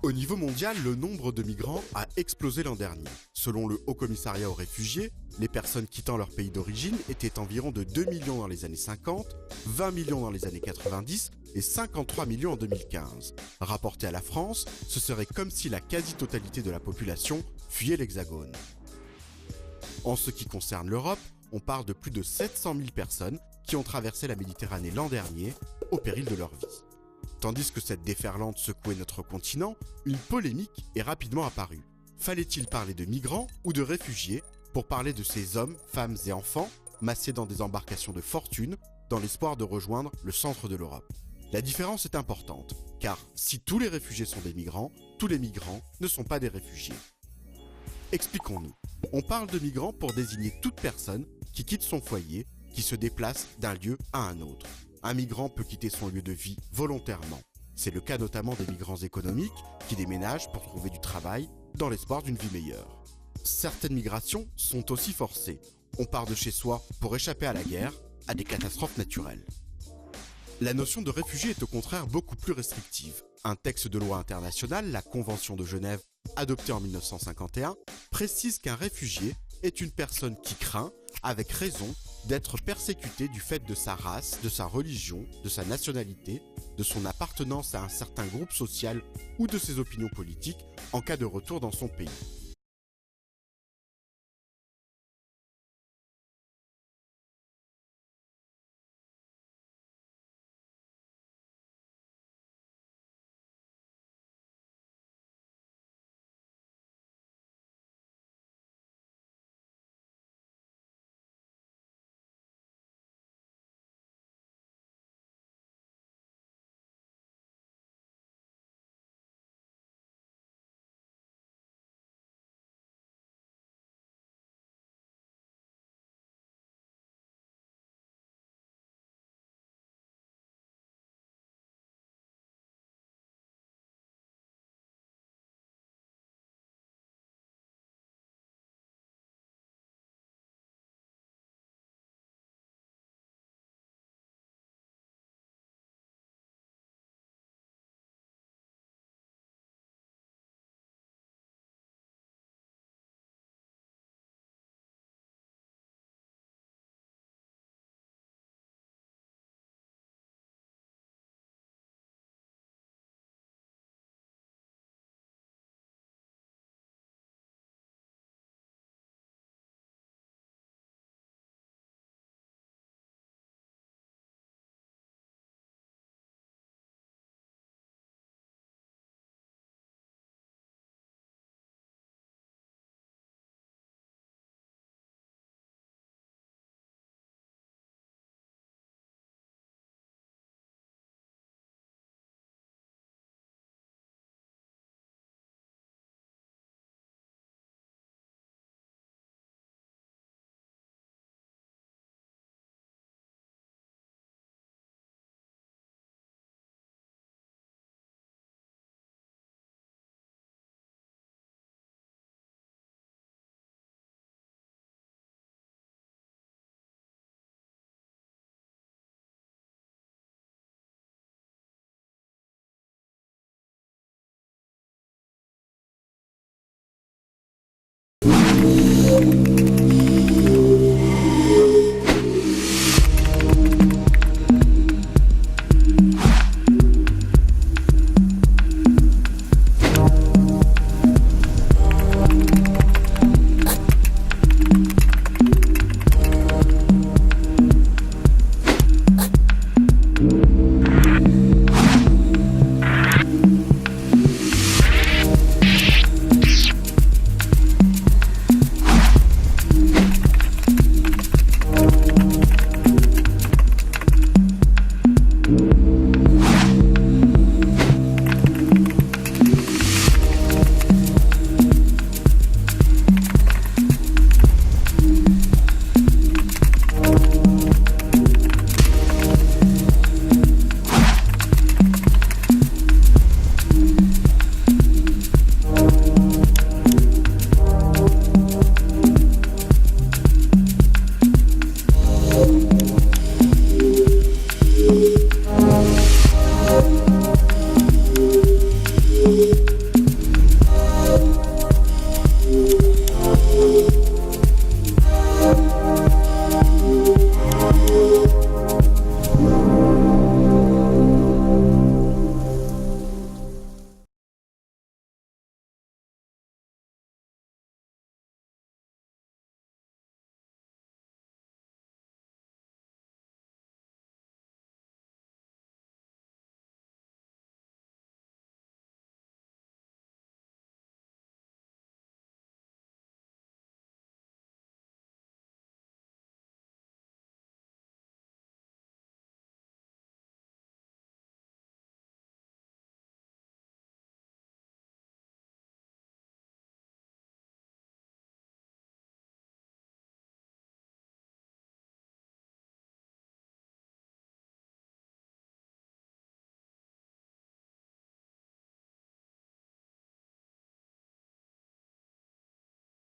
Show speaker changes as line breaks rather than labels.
Au niveau mondial, le nombre de migrants a explosé l'an dernier. Selon le Haut Commissariat aux réfugiés, les personnes quittant leur pays d'origine étaient environ de 2 millions dans les années 50, 20 millions dans les années 90 et 53 millions en 2015. Rapporté à la France, ce serait comme si la quasi-totalité de la population fuyait l'Hexagone. En ce qui concerne l'Europe, on parle de plus de 700 000 personnes qui ont traversé la Méditerranée l'an dernier au péril de leur vie. Tandis que cette déferlante secouait notre continent, une polémique est rapidement apparue. Fallait-il parler de migrants ou de réfugiés pour parler de ces hommes, femmes et enfants massés dans des embarcations de fortune dans l'espoir de rejoindre le centre de l'Europe? La différence est importante, car si tous les réfugiés sont des migrants, tous les migrants ne sont pas des réfugiés. Expliquons-nous. On parle de migrants pour désigner toute personne qui quitte son foyer, qui se déplace d'un lieu à un autre. Un migrant peut quitter son lieu de vie volontairement. C'est le cas notamment des migrants économiques qui déménagent pour trouver du travail dans l'espoir d'une vie meilleure. Certaines migrations sont aussi forcées. On part de chez soi pour échapper à la guerre, à des catastrophes naturelles. La notion de réfugié est au contraire beaucoup plus restrictive. Un texte de loi international, la Convention de Genève, adoptée en 1951, précise qu'un réfugié est une personne qui craint, avec raison, d'être persécuté du fait de sa race, de sa religion, de sa nationalité, de son appartenance à un certain groupe social ou de ses opinions politiques en cas de retour dans son pays.